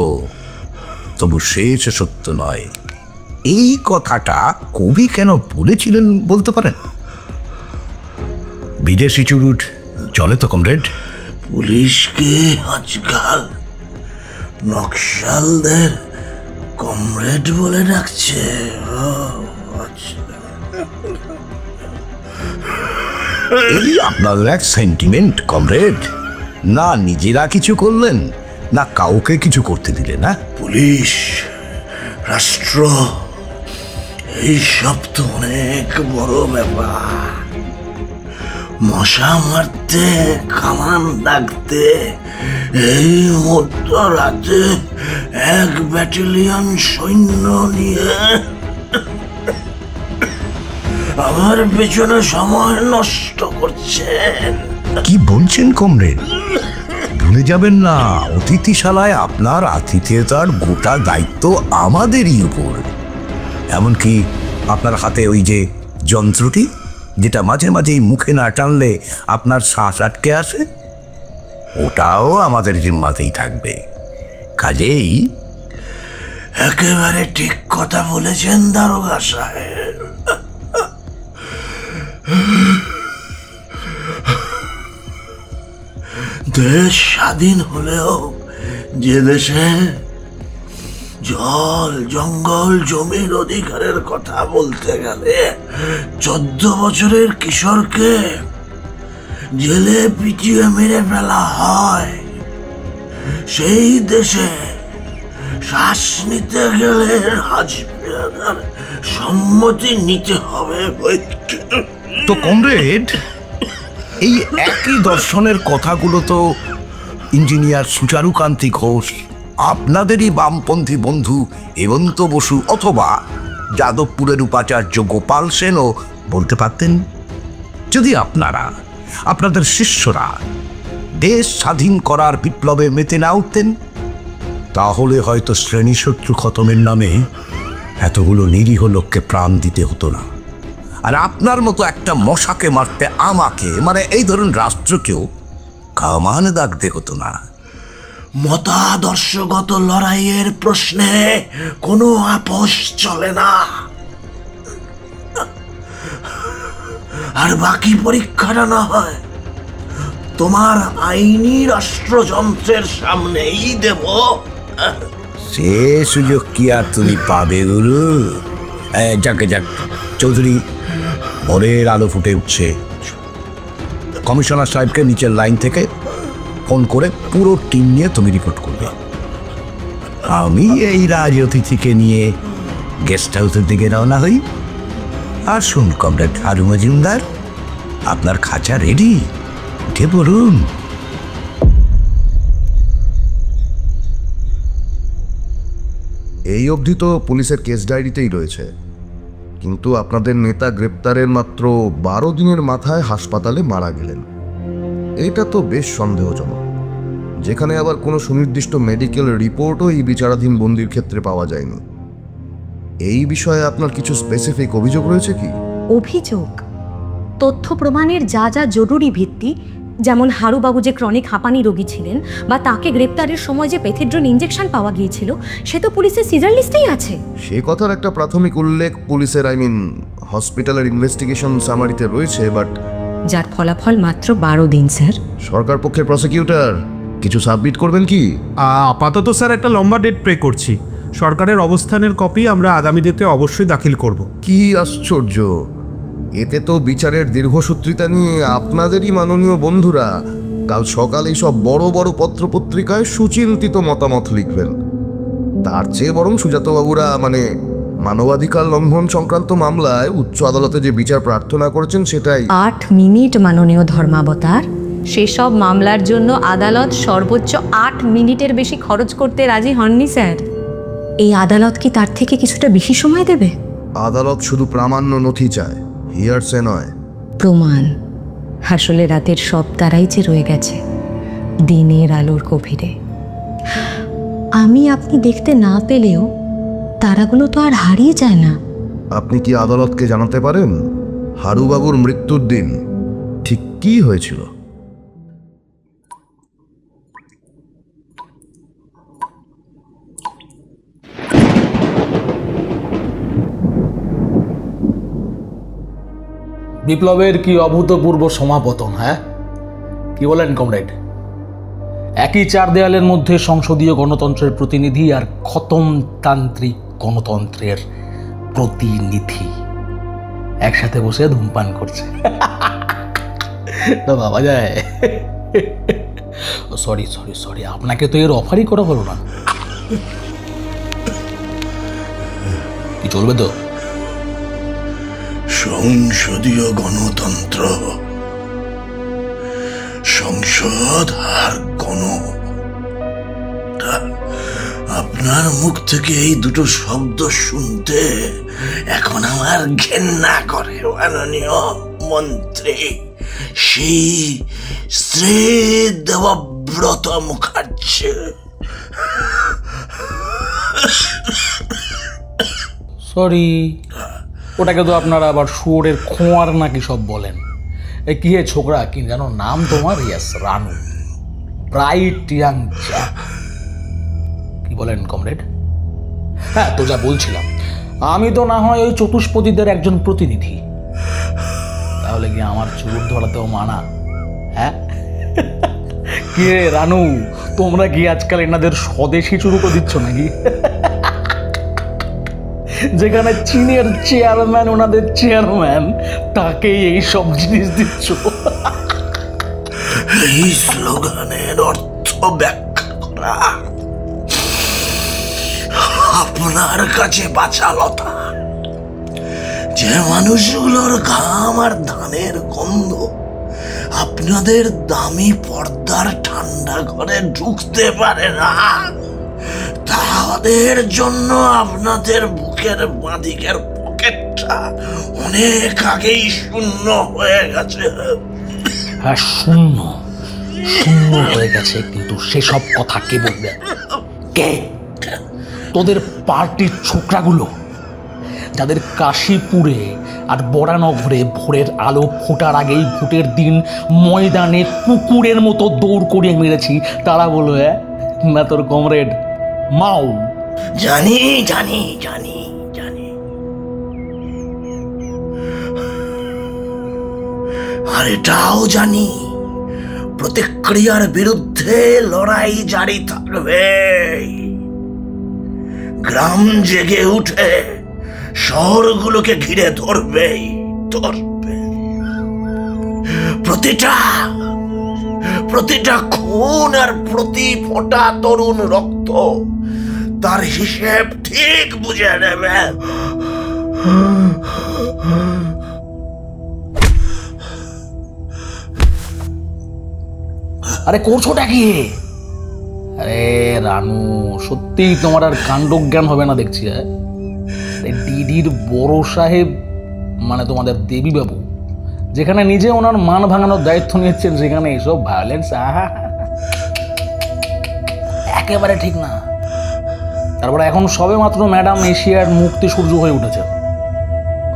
[SPEAKER 3] তবু শেষ সত্য নয়। এই কথাটা কবি কেন বলেছিলেন বলতে পারেন? বিদেশি চুরুট চলে তো কমরেড?
[SPEAKER 12] পুলিশকে আজকাল নকশালদের কমরেড বলে ডাকছে।
[SPEAKER 3] এই আপনাদের এক সেন্টিমেন্ট কমরেড, না নিজেরা কিছু করলেন, না কাউকে কিছু করতে দিলে না।
[SPEAKER 12] পুলিশ, রাষ্ট্র, এই সব তো অনেক বড় ব্যাপার। মশা মারতে, কামান ডাকতে এই মধ্যরাতে 1 ব্যাটালিয়ন সৈন্য নিয়ে আমার পেছনে সময় নষ্ট করছেন।
[SPEAKER 3] কি বলছেন কমরেড? ভুলে যাবেন না, অতিথিশালায় আপনার আতিথেয়তার গোটা দায়িত্ব আমাদেরই উপর। এমনকি আপনার হাতে ওই যে যন্ত্রটি, যেটা মাঝে মাঝেই মুখে না টানলে আপনার শ্বাস আটকে আসে, ওটাও আমাদের জিম্মাতেই থাকবে। কাজেই
[SPEAKER 12] একেবারে ঠিক কথা বলেছেন দারোগা সাহেব। দেশ স্বাধীন হলেও যে দেশে জল, জঙ্গল, জমির অধিকারের কথা বলতে গেলে 14 বছরের কিশোরকে জেলে পিটিয়ে মেরে ফেলা হয়, সেই দেশে শ্বাস নিতে গেলে রাজপিয়াদার সম্মতি নিতে হবে।
[SPEAKER 3] তো কমরেড, এই একই দর্শনের কথাগুলো তো ইঞ্জিনিয়ার সুচারুকান্তি ঘোষ, আপনাদেরই বামপন্থী বন্ধু হেমন্ত বসু অথবা যাদবপুরের উপাচার্য গোপাল সেনও বলতে পারতেন। যদি আপনারা, আপনাদের শিষ্যরা দেশ স্বাধীন করার বিপ্লবে মেতে না উঠতেন, তাহলে হয়তো শ্রেণীশত্রু খতমের নামে এতগুলো নিরীহ লোককে প্রাণ দিতে হতো না। আর আপনার মতো একটা মশাকে মারতে আমাকে, মানে এই ধরুন রাষ্ট্রকেও, কামান দাগতে হতো না।
[SPEAKER 12] মতাদর্শগত লড়াইয়ের প্রশ্নে কোনো আপোষ চলে না। আর বাকি পরীক্ষাটা না হয় তোমার আইনি রাষ্ট্রযন্ত্রের সামনেই দেব।
[SPEAKER 3] সে সুযোগ কি আর তুমি পাবে গুরু? যাকে যাক চৌধুরী, ভোরের আলো ফুটে উঠছে। কমিশনার সাহেবকে নিচের লাইন থেকে ফোন করে পুরো টিম নিয়ে তুমি রিপোর্ট করবে। আমি এই রাজ অতিথিকে নিয়ে গেস্ট হাউসের দিকে রওনা হই। আসুন কমরেড হারু মজুমদার, আপনার খাঁচা রেডি, উঠে পড়ুন।
[SPEAKER 7] এই অবধি তো পুলিশের কেস ডায়েরিতেই রয়েছে, কিন্তু আপনাদের নেতা গ্রেপ্তারের মাত্র 12 দিনের মাথায় হাসপাতালে মারা গেলেন। এটা তো বেশ সন্দেহজনক, যেখানে আবার কোনো সুনির্দিষ্ট মেডিকেল রিপোর্টও এই বিচারাধীন বন্দির ক্ষেত্রে পাওয়া যায়নি। এই বিষয়ে আপনার কিছু স্পেসিফিক অভিযোগ রয়েছে কি?
[SPEAKER 9] অভিযোগ? তথ্য প্রমাণের যা যা জরুরি ভিত্তি, যেমন হারুবাবু যে ক্রনিক হাঁপানি রোগী ছিলেন বা তাকে গ্রেপ্তারের সময় যে পেথেড্রন ইঞ্জেকশন পাওয়া গিয়েছিল, সে তো পুলিশের সিজার লিস্টেই আছে।
[SPEAKER 7] সে কথার একটা প্রাথমিক উল্লেখ পুলিশের হসপিটালের ইনভেস্টিগেশন সামারিতে রয়েছে, বাট
[SPEAKER 9] যার ফলাফল মাত্র 12 দিন। স্যার,
[SPEAKER 7] সরকার পক্ষের প্রসিকিউটর কিছু সাবমিট করবেন কি?
[SPEAKER 8] আপাতত স্যার একটা লম্বা ডেট প্রে করছি। সরকারের অবস্থানের কপি আমরা আগামী ডেটে অবশ্যই দাখিল করব।
[SPEAKER 7] কি আশ্চর্য! এতে তো বিচারের দীর্ঘসূত্রিতা নিয়ে আপনাদেরই মাননীয় বন্ধুরা কাল সকালে সব বড় বড় পত্রপত্রিকায় সুচিন্তিত মতামত লিখবেন। তার চেয়ে বরং সুজাতবাবুরা মানবাধিকার লঙ্ঘন সংক্রান্ত মামলায় উচ্চ আদালতে যে বিচার প্রার্থনা করেছেন সেটাই।
[SPEAKER 9] 8 মিনিট মাননীয় ধর্মাবতার, সেসব মামলার জন্য আদালত সর্বোচ্চ 8 মিনিটের বেশি খরচ করতে রাজি হননি স্যার। এই আদালত কি তার থেকে কিছুটা বেশি সময় দেবে?
[SPEAKER 7] আদালত শুধু প্রামাণ্য নথি চায়, হিয়ারসে নয়।
[SPEAKER 9] প্রমাণ? আসলে রাতের সব তারাই যে রয়ে গেছে দিনের আলোর গভীরে। আমি আপনি দেখতে না পেলেও তারাগুলো তো আর হারিয়ে যায় না।
[SPEAKER 7] আপনি কি আদালতকে জানাতে পারেন হারুবাবুর মৃত্যুর দিন ঠিক কি হয়েছিল?
[SPEAKER 13] বিপ্লবের কি অভূতপূর্ব সমাপতন, হ্যাঁ? কি বলেন কমরেড? একই চার দেয়ালের মধ্যে সংসদীয় গণতন্ত্রের প্রতিনিধি আর খতমতান্ত্রিক গণতন্ত্রের প্রতিনিধি একসাথে বসে ধূমপান করছে। তো বাবা যায়। সরি সরি সরি, আপনাকে তো এর অফারই করা হলো না। কি চলবে তো?
[SPEAKER 12] সংসদীয় গণতন্ত্র, সংসদ আর আপনার মুখ থেকে এই দুটো শব্দ শুনতে এখন আমার ঘেন্না করে মাননীয় মন্ত্রী শ্রী শ্রী দেবব্রত মুখার্জি।
[SPEAKER 13] সরি, ওটাকে তো আপনারা আবার শুয়োরের খোঁয়ার নাকি সব বলেন। এ কি হে ছোকরা, কি জানো নাম তোমার? ইয়াস, রানু, ব্রাইট ইয়াং চ্যাপ। কি বলেন কমরেড? হ্যাঁ, তো যা বলছিলাম, আমি তো না হয় ওই চতুষ্পদীদের একজন প্রতিনিধি, তাহলে কি আমার চুরুট ধরাতেও মানা? হ্যাঁ কি রে রানু, তোমরা কি আজকাল এনাদের স্বদেশি চুরুটও দিচ্ছ নাকি? যেখানে চীনের চেয়ারম্যান ওনাদের চেয়ারম্যান, তাকেই এই সব জিনিস দিচ্ছ।
[SPEAKER 12] এই স্লোগানের অর্থ ব্যাখ্যা করা আপনার কাছে বাচালতা। যে মানুষগুলোর ঘাম আর ধানের গন্ধ আপনাদের দামি পর্দার ঠান্ডা ঘরে ঢুকতে পারে না, তাদের জন্য আপনাদের বুকের বাঁদিকের পকেটটা অনেক আগেই শূন্য হয়ে গেছে।
[SPEAKER 13] হ্যাঁ, শূন্য শূন্য হয়ে গেছে, কিন্তু সেসব কথা কে বলবে? কে? তোদের পার্টির ছোকরাগুলো, যাদের কাশীপুরে আর বরানগরে ভোরের আলো ফোটার আগেই ভোটের দিন ময়দানে কুকুরের মতো দৌড় করিয়ে মেরেছি, তারা বলো না তোর কমরেড মাও?
[SPEAKER 12] জানি জানি জানি জানি, আর এটাও জানি প্রতিক্রিয়ার বিরুদ্ধে লড়াই জারি থাকবে। গ্রাম জেগে উঠে শহরগুলোকে ঘিরে ধরবে। প্রতিটা খুন আর প্রতি ফোঁটা তরুণ রক্ত তার হিসেব ঠিক বুঝে নেবে।
[SPEAKER 13] আরে করছোটা কি? আরে রানু, সত্যিই তোমার আর কাণ্ডজ্ঞান হবে না দেখছি। ডিডির বড় সাহেব মানে তোমাদের দেবী বাবু যেখানে নিজে ওনার মান ভাঙানোর দায়িত্ব নিয়েছেন, সেখানে এসব ভায়োলেন্স একেবারে ঠিক না। তারপরে এখন সবে মাত্র ম্যাডাম এশিয়ার মুক্তি সূর্য হয়ে উঠেছে।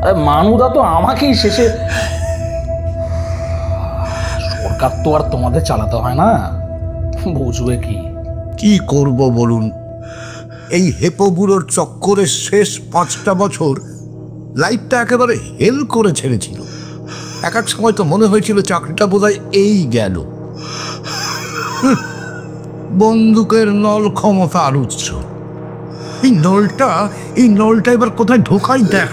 [SPEAKER 13] আরে মানুদা তো আমাকেই শেষে, সরকার তো আর তোমাদের চালাতে হয় না, বুঝবে কি?
[SPEAKER 3] কি করব বলুন, এই হেপো বুড়োর চক্করে শেষ 5টা বছর লাইফটা একেবারে হেল করে ছেড়েছিল। এক এক সময় তো মনে হয়েছিল চাকরিটা বোধহয় এই গেল। বন্দুকের নল ক্ষমতা আর উৎস। এই নলটা এবার কোথায় ঢোকাই দেখ।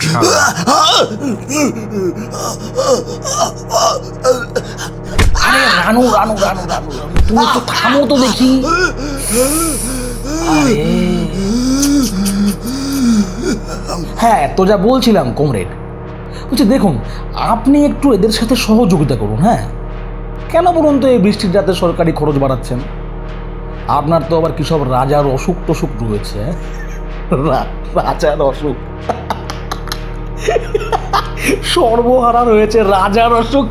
[SPEAKER 13] আরে রানু রানু রানু রানু, তুমি তো থামো তো দেখি। হ্যাঁ, তো যা বলছিলাম কমরেড, বলছি দেখুন আপনি একটু এদের সাথে সহযোগিতা করুন। হ্যাঁ, কেন বলুন তো এই বৃষ্টির রাতে সরকারি খরচ বাড়াচ্ছেন? আপনার তো আবার কি সব রাজার অসুখ টসুখ রয়েছে। রাজার অসুখ, সর্বহারা রয়েছে রাজার অসুখ।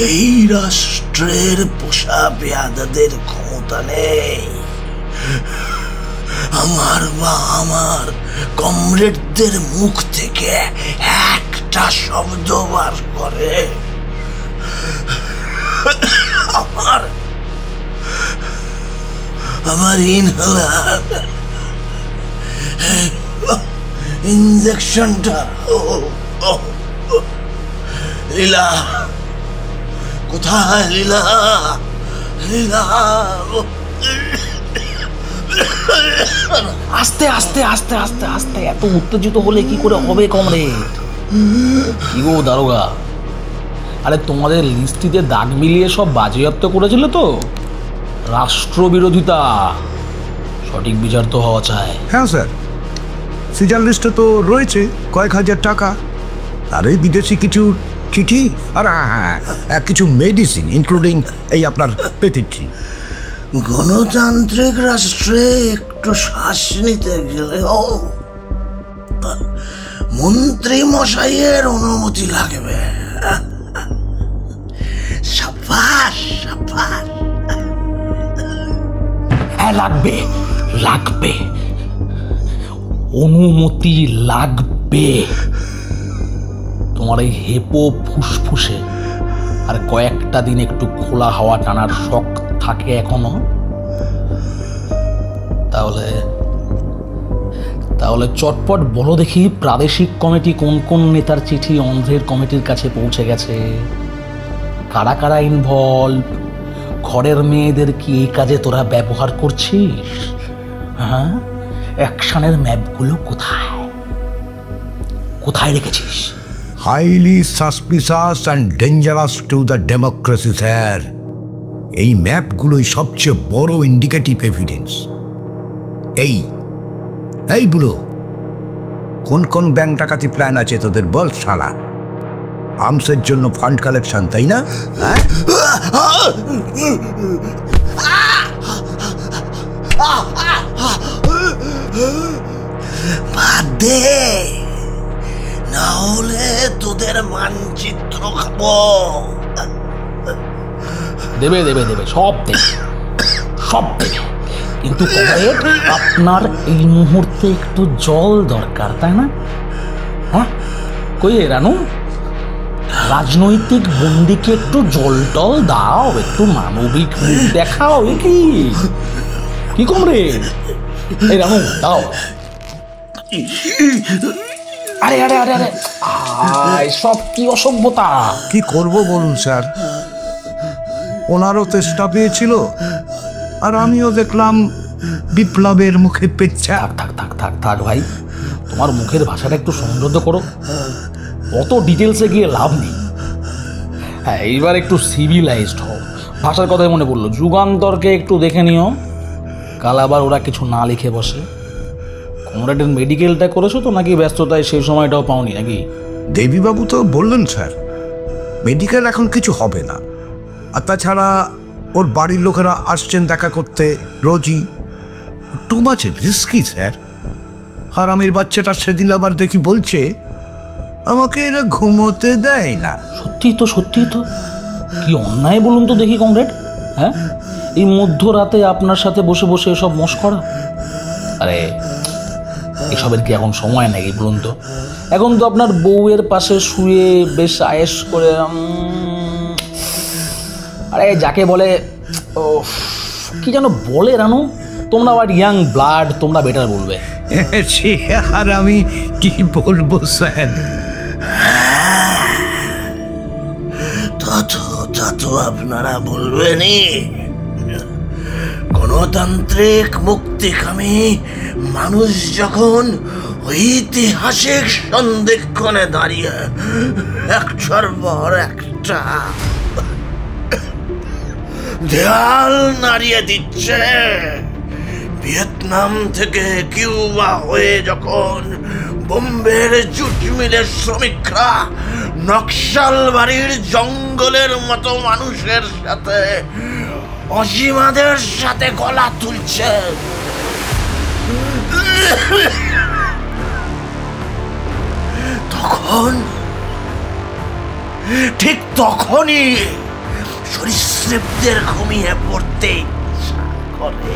[SPEAKER 12] এই রাষ্ট্রের পোষা পেয়াদাদের ক্ষমতা নেই আমার বা আমার কমরেডদের মুখ থেকে একটা শব্দ বার করে আমার ইনহেলার ইনজেকশনটা। লীলা কোথায়? লীলা লীলা
[SPEAKER 13] আস্তে আস্তে আস্তে আস্তে আস্তে, এত উত্তেজিত হলে কি করে হবে কমরেড? কি গো দারোগা, আরে তোমাদের লিস্টিতে দাগ মিলিয়ে সব বাজেয়াপ্ত করেছিল তো? রাষ্ট্রবিরোধিতা, সঠিক বিচার তো হওয়া চাই।
[SPEAKER 3] হ্যাঁ স্যার, সিজার লিস্টে তো রয়েছে কয়েক হাজার টাকা, আর এই বিদেশি কিছু চিঠি, আর হ্যাঁ কিছু মেডিসিন ইনক্লুডিং এই আপনার পেথিট্রি।
[SPEAKER 12] গণতান্ত্রিক রাষ্ট্রে একটু শ্বাস নিতে গেলেও মন্ত্রী মশাইয়ের অনুমতি লাগবে। সাবাস সাবাস।
[SPEAKER 13] হ্যাঁ লাগবে লাগবে, অনুমতি লাগবে। তোমার এই হেপো ফুসফুসে আর কয়েকটা দিন একটু খোলা হাওয়া টানার শখ থাকে এখনো? তাহলে চটপট বলো দেখি, প্রাদেশিক কমিটি কোন কোন নেতার চিঠি অন্ধ্রের কমিটির কাছে পৌঁছে গেছে? কারা কারা ইনভলভ? ঘরের মেয়েদের কি এই কাজে তোরা ব্যবহার করছিস? হ্যাঁ, অ্যাকশনের ম্যাপগুলো কোথায় কোথায় রেখেছিস?
[SPEAKER 3] Highly সাসপিসাস and dangerous to the democracy sir. এই ম্যাপগুলোই সবচেয়ে বড় ইন্ডিকেটিভ এভিডেন্স। এই বুড়ো, কোন কোন ব্যাংক ডাকাতি প্ল্যান আছে তোদের বল শালা? আর্মসের জন্য ফান্ড কালেকশন, তাই না?
[SPEAKER 12] বাদ দে, না হলে তোদের মানচিত্র খাবো।
[SPEAKER 13] দেবে দেবে দেবে, সব দেবে সব দেবে, কিন্তু আপনার এই মুহূর্তে একটু জল দরকার, তাই না? হ্যাঁ, কই রানু, রাজনৈতিক বন্দিকে একটু জল টল দাও, একটু মানবিক মুখ দেখাও। কি কমরেড? এই রানু দাও। আরে আরে আরে আরে সব কি অসভ্যতা!
[SPEAKER 3] কি করব বলুন স্যার, ওনারও চেষ্টা পেয়েছিল আর আমিও দেখলাম বিপ্লবের মুখে পেচ্ছা।
[SPEAKER 13] থাক থাক থাক থাক ভাই, তোমার মুখের ভাষাটা একটু সংযত করো, অত ডিটেলসে গিয়ে লাভ নেই। হ্যাঁ, এইবার একটু সিভিলাইজড হও। ভাষার কথাই মনে পড়লো, যুগান্তরকে একটু দেখে নিও, কাল আবার ওরা কিছু না লিখে বসে। কমরেডের মেডিকেলটা করেছো তো, নাকি ব্যস্ততায় সেই সময়টাও পাওনি নাকি?
[SPEAKER 3] দেবীবাবু তো বললেন স্যার মেডিকেল এখন কিছু হবে না, আর তাছাড়া ওর বাড়ির লোকেরা আসছেন দেখা করতে রোজই, টু মাচ রিস্কি স্যার। আর আমির বাচ্চাটা সেদিন আবার দেখি বলছে আমাকে এরা ঘুমোতে দেয় না।
[SPEAKER 13] সত্যি তো, সত্যি তো, কি অন্যায় বলুন তো দেখি কমরেড। হ্যাঁ, এই মধ্যরাতে আপনার সাথে বসে বসে এসব মশকরা, আরে এসবের কি এখন সময় নাকি বলুন তো? এখন তো আপনার বউয়ের পাশে শুয়ে বেশ আয়েশ করে, আরে যাকে বলে কি যেন বলে রানু, তোমরা আবার ইয়াং ব্লাড, তোমরা বেটার বলবে।
[SPEAKER 3] আর আমি কি বলবো স্যার?
[SPEAKER 12] তো আপনারা বলবেনই, গণতান্ত্রিক মুক্তিকামী মানুষ যখন ঐতিহাসিক সন্ধিক্ষণে দাঁড়িয়ে একটার পর একটা দেয়াল নাড়িয়ে দিচ্ছে, ভিয়েতনাম থেকে কিউবা হয়ে যখন বোম্বের জুট মিলের শ্রমিকরা নকশালবাড়ির জঙ্গলের মতো মানুষের সাথে, অসীমাদের সাথে গলা তুলছে, তখন ঠিক তখনই সরীসৃপদের ঘুমিয়ে পড়তে ইচ্ছা করে।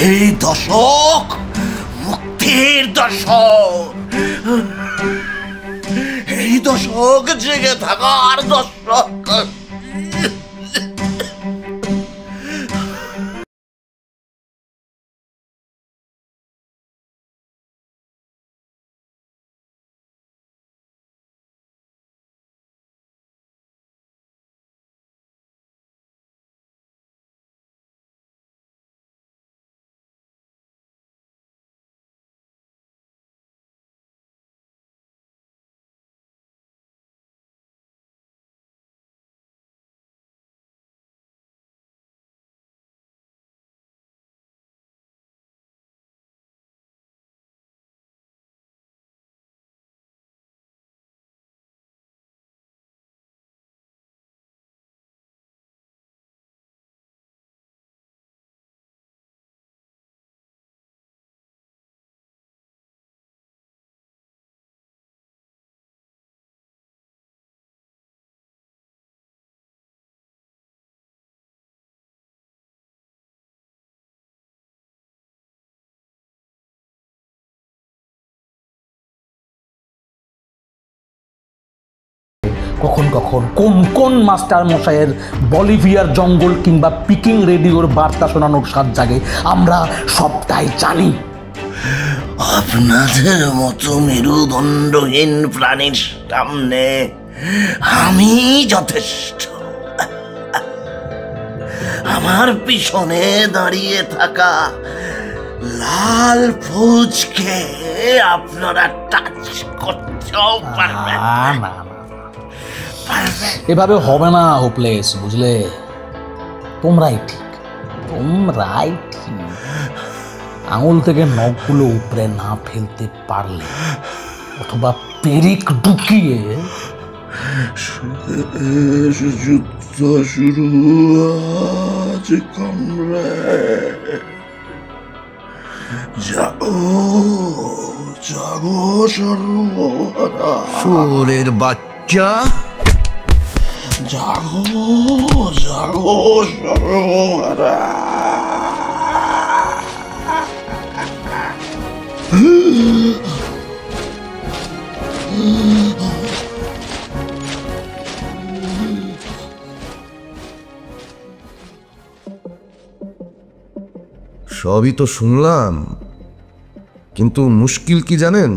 [SPEAKER 12] এই দশক মুক্তির দশক, এই দশক জেগে থাকার দশক।
[SPEAKER 13] কখন কখন কোন কোন মাস্টার মশাইয়ের বলিভিয়ার জঙ্গল কিংবা পিকিং রেডিওর বার্তা শোনানোর স্বাদ জাগে, আমরা সবটাই জানি।
[SPEAKER 12] আপনাদের মতো মেরুদণ্ডহীন প্রাণীর সামনে আমি যথেষ্ট। আমার পিছনে দাঁড়িয়ে থাকা লাল ফুজকে আপনারা টাচ করতেও পারবেন না।
[SPEAKER 13] এভাবে হবে না হোপলেস, বুঝলে? তোমরাই ঠিক, তোমরাই ঠিক। আঙুল থেকে নখগুলো উপরে না ফেলতে পারলে অথবা পেরিক ঢুকিয়ে
[SPEAKER 12] যুদ্ধ শুরু আজ কমরেড। জাগো জাগো সর্বহারা,
[SPEAKER 3] সুরের বাচ্চা,
[SPEAKER 12] জাগো জাগো সর্বহারা।
[SPEAKER 7] সবই তো শুনলাম, কিন্তু মুশকিল কি জানেন,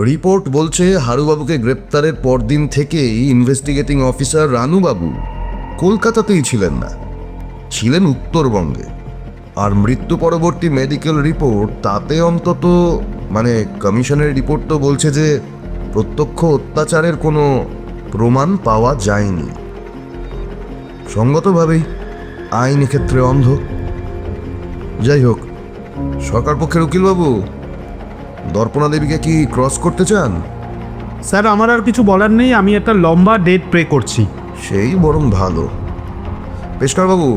[SPEAKER 7] রিপোর্ট বলছে হারুবাবুকে গ্রেপ্তারের পরদিন থেকেই ইনভেস্টিগেটিং অফিসার রানুবাবু কলকাতাতেই ছিলেন না, ছিলেন উত্তরবঙ্গে। আর মৃত্যু পরবর্তী মেডিকেল রিপোর্ট তাতে অন্তত মানে কমিশনের রিপোর্ট তো বলছে যে প্রত্যক্ষ অত্যাচারের কোনো প্রমাণ পাওয়া যায়নি। সঙ্গতভাবেই আইন ক্ষেত্রে অন্ধ। যাই হোক, সরকার পক্ষের উকিলবাবু, দর্পণা দেবীকে কি ক্রস করতে চান?
[SPEAKER 8] স্যার আমার আর কিছু বলার নেই, আমি একটা লম্বা ডেট প্রে করছি।
[SPEAKER 7] সেই বরং ভালো। পেশকারবাবু,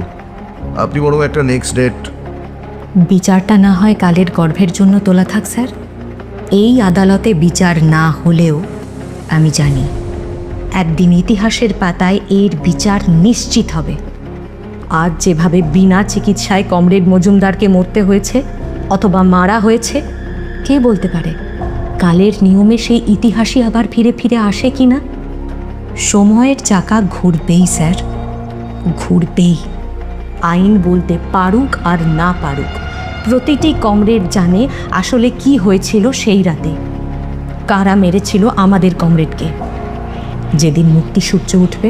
[SPEAKER 7] আপনি বরং একটা নেক্সট ডেট।
[SPEAKER 9] বিচারটা না হয় কালের গর্ভের জন্য তোলা থাক স্যার। এই আদালতে বিচার না হলেও আমি জানি একদিন ইতিহাসের পাতায় এর বিচার নিশ্চিত হবে। আজ যেভাবে বিনা চিকিৎসায় কমরেড মজুমদারকে মরতে হয়েছে অথবা মারা হয়েছে, কে বলতে পারে কালের নিয়মে সেই ইতিহাসই আবার ফিরে ফিরে আসে কি না। সময়ের চাকা ঘুরবেই স্যার, ঘুরবেই। আইন বলতে পারুক আর না পারুক, প্রতিটি কমরেড জানে আসলে কি হয়েছিল সেই রাতে, কারা মেরেছিল আমাদের কমরেডকে। যেদিন মুক্তি সূর্য উঠবে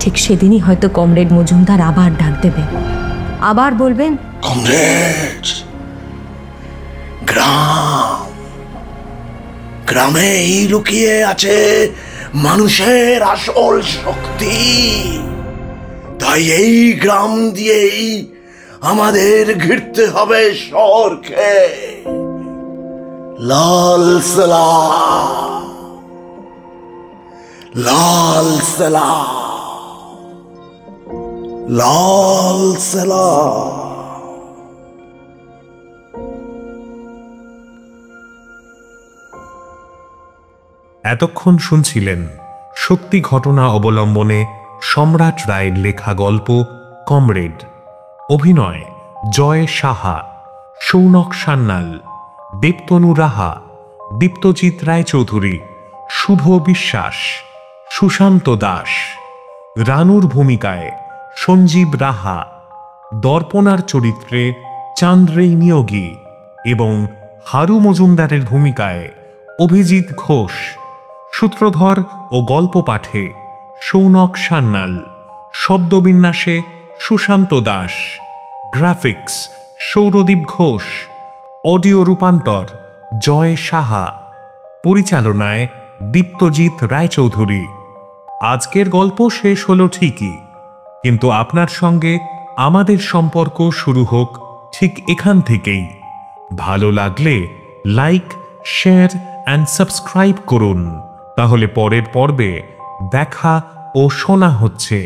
[SPEAKER 9] ঠিক সেদিনই হয়তো কমরেড মজুমদার আবার ডাক দেবে, আবার বলবেন,
[SPEAKER 12] কমরেড, গ্রামেই লুকিয়ে আছে মানুষের আসল শক্তি। তাই এই গ্রাম দিয়েই আমাদের ঘিরতে হবে শহরকে। লাল সালাম, লাল সালাম, লাল সালাম।
[SPEAKER 2] এতক্ষণ শুনছিলেন সত্যি ঘটনা অবলম্বনে সম্রাট রায়ের লেখা গল্প কমরেড। অভিনয় জয় সাহা, সৌনক সান্যাল, দেবতনু রাহা, দীপ্তজিৎ রায়চৌধুরী, শুভ বিশ্বাস, সুশান্ত দাস। রানুর ভূমিকায় সঞ্জীব রাহা, দর্পণার চরিত্রে চান্দ্রেই নিয়োগী এবং হারু মজুমদারের ভূমিকায় অভিজিৎ ঘোষ। সূত্রধর ও গল্প পাঠে সৌনক সান্যাল, শব্দবিন্যাসে সুশান্ত দাস, গ্রাফিক্স সৌরদীপ ঘোষ, অডিও রূপান্তর জয় সাহা, পরিচালনায় দীপ্তজিৎ রায়চৌধুরী। আজকের গল্প শেষ হলো ঠিকই, কিন্তু আপনার সঙ্গে আমাদের সম্পর্ক শুরু হোক ঠিক এখান থেকেই। ভালো লাগলে লাইক, শেয়ার অ্যান্ড সাবস্ক্রাইব করুন, তাহলে পরের পর্বে দেখা ও শোনা হচ্ছে।